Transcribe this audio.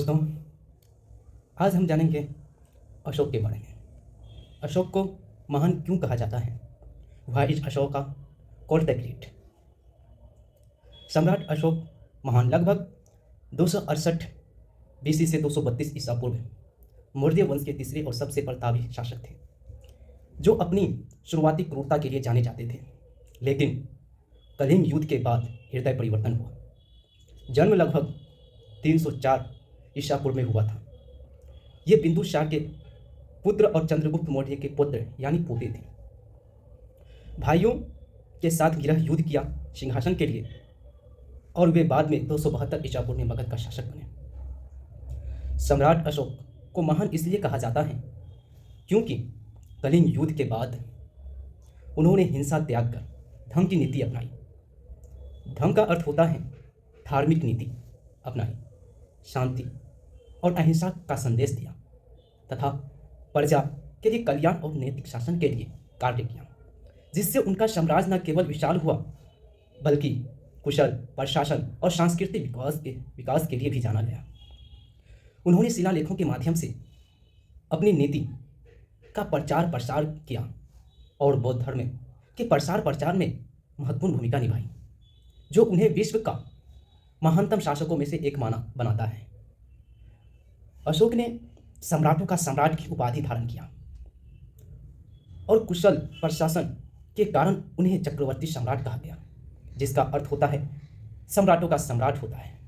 दोस्तों, आज हम जानेंगे अशोक के बारे में। अशोक को महान क्यों कहा जाता है? Why is Ashoka called the great? सम्राट अशोक महान लगभग 268 बीसी से 232 ईसा पूर्व मौर्य वंश के तीसरे और सबसे प्रतापी शासक थे, जो अपनी शुरुआती क्रूरता के लिए जाने जाते थे। लेकिन कलिंग युद्ध के बाद हृदय परिवर्तन हुआ। जन्म लगभग 304 ईसा पूर्व में हुआ था। ये बिंदुसार के पुत्र और चंद्रगुप्त मौर्य के पुत्र यानी पोते थे। भाइयों के साथ गिरह युद्ध किया सिंहासन के लिए, और वे बाद में 272 ईसा पूर्व में मगध का शासक बने। सम्राट अशोक को महान इसलिए कहा जाता है क्योंकि कलिंग युद्ध के बाद उन्होंने हिंसा त्याग कर धर्म की नीति अपनाई। धर्म का अर्थ होता है धार्मिक नीति अपनाई, शांति और अहिंसा का संदेश दिया तथा प्रजा के लिए कल्याण और नैतिक शासन के लिए कार्य किया, जिससे उनका साम्राज्य न केवल विशाल हुआ बल्कि कुशल प्रशासन और सांस्कृतिक विकास के लिए भी जाना गया। उन्होंने शिलालेखों के माध्यम से अपनी नीति का प्रचार प्रसार किया और बौद्ध धर्म के प्रसार प्रचार में महत्वपूर्ण भूमिका निभाई, जो उन्हें विश्व का महानतम शासकों में से एक बनाता है। अशोक ने सम्राटों का सम्राट की उपाधि धारण किया और कुशल प्रशासन के कारण उन्हें चक्रवर्ती सम्राट कहा गया, जिसका अर्थ होता है सम्राटों का सम्राट होता है।